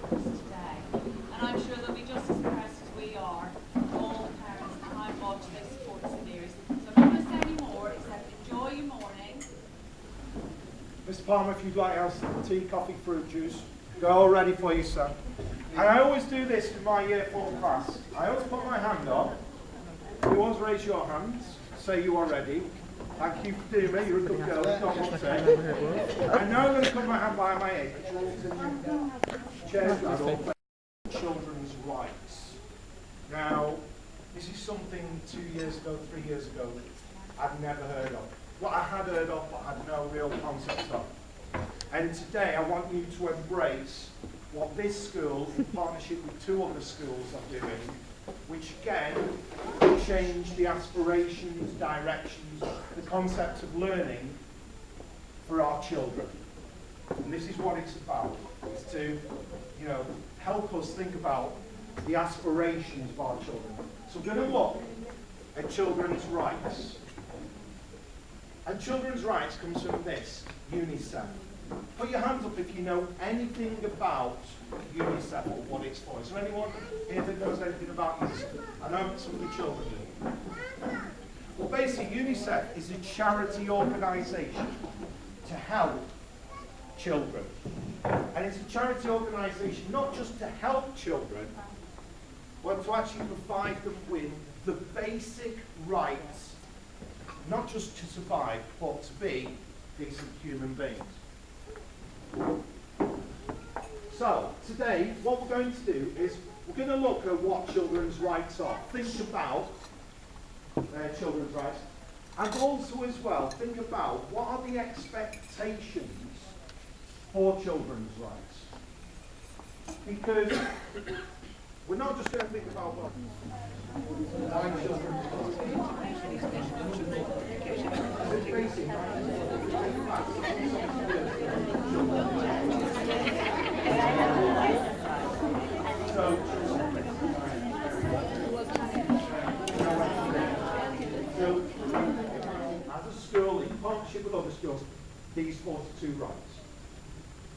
with us today. And I'm sure they'll be just as impressed as we are, all the parents that might watch this sports series. So I'm not going to say any more except enjoy your morning. Mr. Palmer, if you'd like to have some tea, coffee, fruit juice, they're all ready for you, sir. And I always do this in my year 4 class. I always put my hand up. You always raise your hands, say you are ready. Thank you for doing me, you're a good girl, it's not what to say. And now I'm going to put my hand behind my head. Chairs are all children's rights. Now, this is something 2 years ago, 3 years ago, I'd never heard of. What I had heard of, but had no real concept of. And today I want you to embrace what this school, in partnership with 2 other schools, are doing, which again will change the aspirations, directions, the concept of learning for our children. And this is what it's about. It's to, help us think about the aspirations of our children. So we're going to look at children's rights. And children's rights comes from this, UNICEF. Put your hands up if you know anything about UNICEF or what it's for. Is there anyone here that knows anything about UNICEF? I know some of the children do. Well, basically, UNICEF is a charity organisation to help children. And it's a charity organisation not just to help children, but to actually provide them with the basic rights, not just to survive, but to be decent human beings. So, today, what we're going to do is we're going to look at what children's rights are. Think about children's rights. And also, as well, think about what are the expectations for children's rights. Because we're not just going to think about why children's So, as a school, in partnership with other schools, these 42 rights.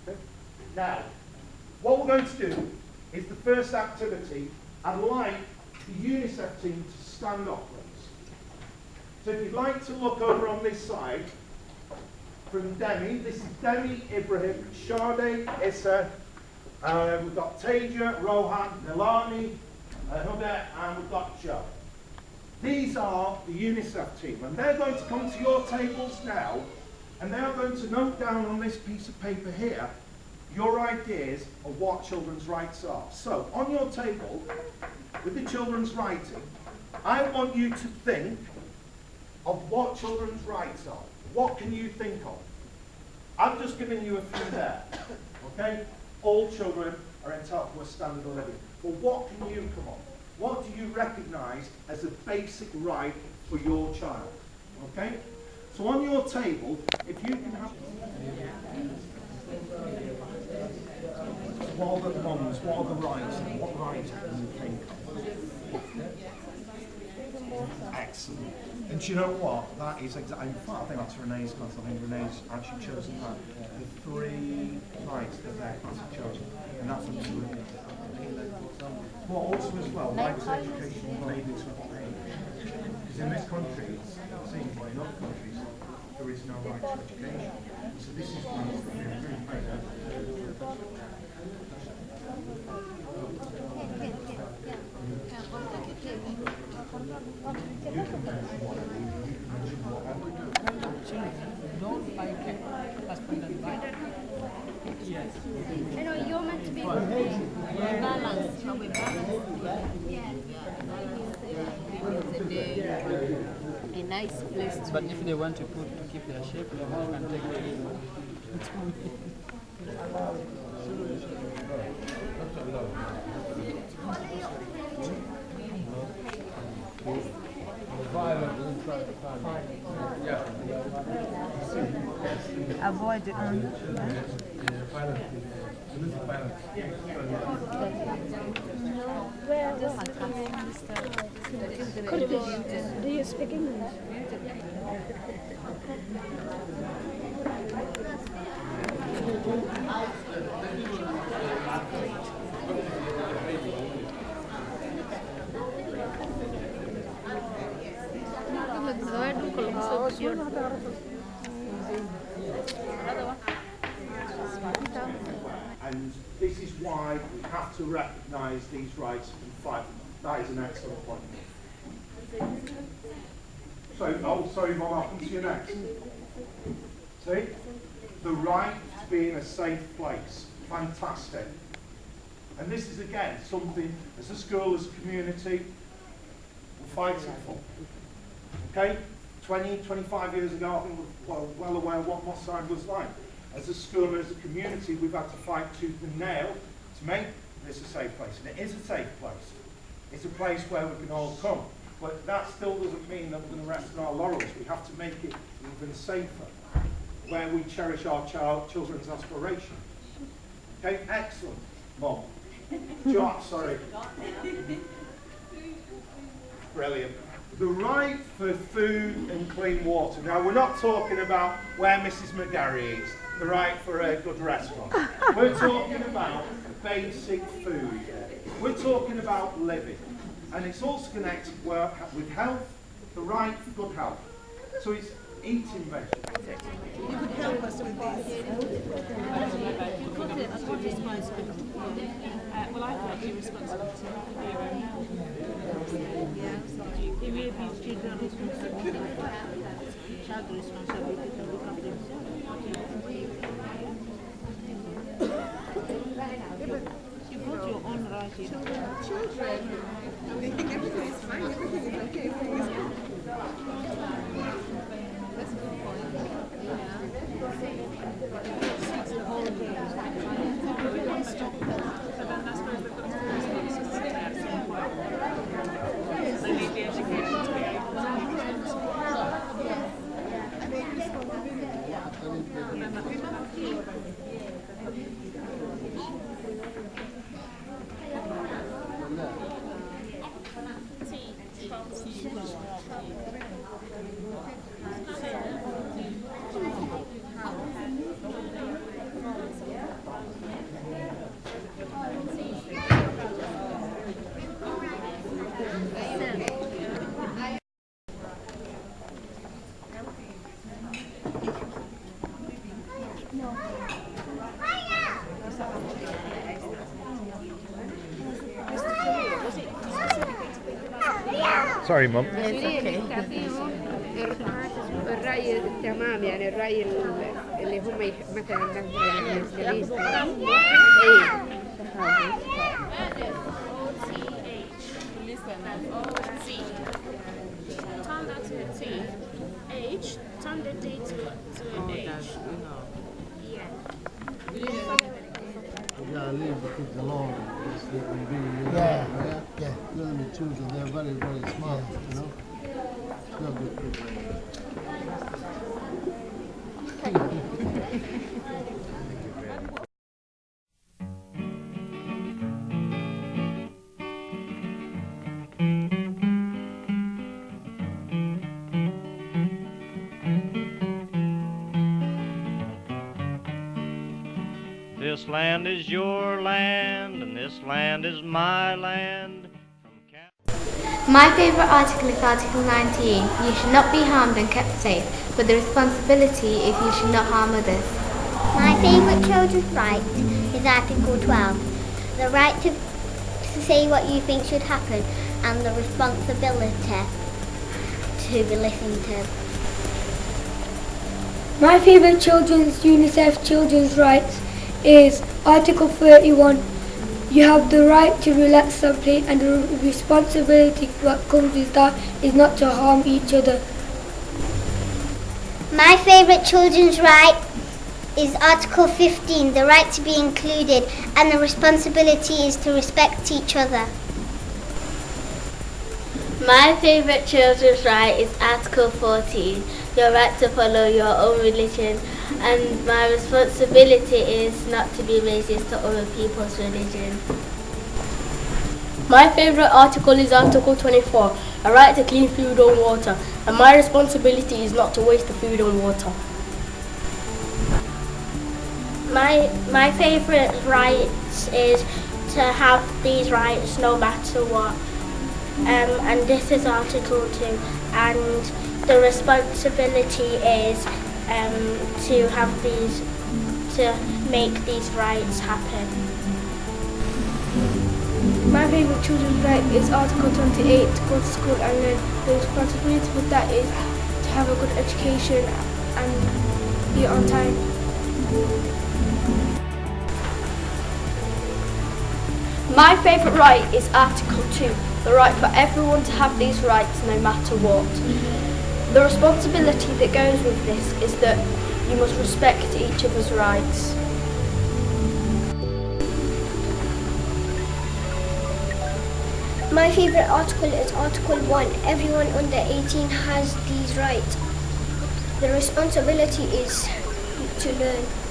Okay? Now, what we're going to do is the first activity. I'd like the UNICEF team to stand up, please. So if you'd like to look over on this side, from Demi, this is Demi, Ibrahim, Sade, Issa, we've got Taja, Rohan, Nilani, Huda, and we've got Joe. These are the UNICEF team, and they're going to come to your tables now, and they are going to note down on this piece of paper here your ideas of what children's rights are. So, on your table, with the children's writing, I want you to think of what children's rights are. What can you think of? I'm just giving you a few there. Okay? All children are entitled to a standard of living. But what can you come on? What do you recognise as a basic right for your child? Okay? So on your table, if you can have... What are the mums, what are the rights, and what rights can you think of? Excellent. And do you know what? That is exactly, in fact, I think that's Renee's class. I think Renee's actually chosen that. The 3 rights that their class have chosen. And that's absolutely. But also as well, rights to education maybe to what age. Because in this country, it's seen by in other countries, there is no right to education. So this is one that's going to be really great. Don't like husband and wife. Yes. I know you're meant to be balanced. Are we balanced? Yeah. A nice place. But if they want to keep their shape, they can take it. Avoid the do you speak English? 5, we have to recognise these rights and fight them. That is an excellent point. So, sorry, Mom, I'll come to you next. See? The right to be in a safe place. Fantastic. And this is, again, something, as a school, as a community, we're fighting for. Okay? 20, 25 years ago, I think we're well aware of what Moss Side was like. As a school and as a community, we've had to fight tooth and nail to make this a safe place. And it is a safe place. It's a place where we can all come. But that still doesn't mean that we're going to rest on our laurels. We have to make it even safer, where we cherish our children's aspirations. Okay, excellent. Mom. Sorry. Brilliant. The right for food and clean water. Now, we're not talking about where Mrs. McGarry eats, the right for a good restaurant. We're talking about basic food. We're talking about living. And it's also connected with health, the right for good health. So it's eating vegetables. You could help us with this. Well, I thought you were responsible to be around now. It will be children responsibility. Child responsibility to look after themselves. You got your own right. Children, they think everything is fine, everything is okay. Everything is good. That's a good point. It's the whole day. We can't stop that. But then I suppose they've got to be responsible at some point. They need the education to be able to be responsible. And then Sorry, Mum. الرأي تمام يعني الرأي اللي هم مثلا Turn that to a T. H. Turn the D to an H. Yeah. You gotta leave the kids alone. Just let them be. Yeah. Let them be children. They're very, very smart. You know. Still good people. This land is your land, and this land is my land. My favourite article is Article 19. You should not be harmed and kept safe, but the responsibility is you should not harm others. My favourite children's right is Article 12. The right to say what you think should happen and the responsibility to be listened to. My favourite children's UNICEF children's rights is Article 31. You have the right to relax simply, and the responsibility that comes with that is not to harm each other. My favourite children's right is Article 15, the right to be included, and the responsibility is to respect each other. My favourite children's right is Article 14, your right to follow your own religion, and my responsibility is not to be racist to other people's religion. My favourite article is Article 24, a right to clean food and water, and my responsibility is not to waste the food and water. My favourite rights is to have these rights no matter what. And this is Article 2, and the responsibility is to make these rights happen. My favourite children's right is Article 28, to go to school and learn. The responsibility with that is to have a good education and be on time. My favourite right is Article 2, the right for everyone to have these rights no matter what. The responsibility that goes with this is that you must respect each other's rights. My favourite article is Article 1. Everyone under 18 has these rights. The responsibility is to learn.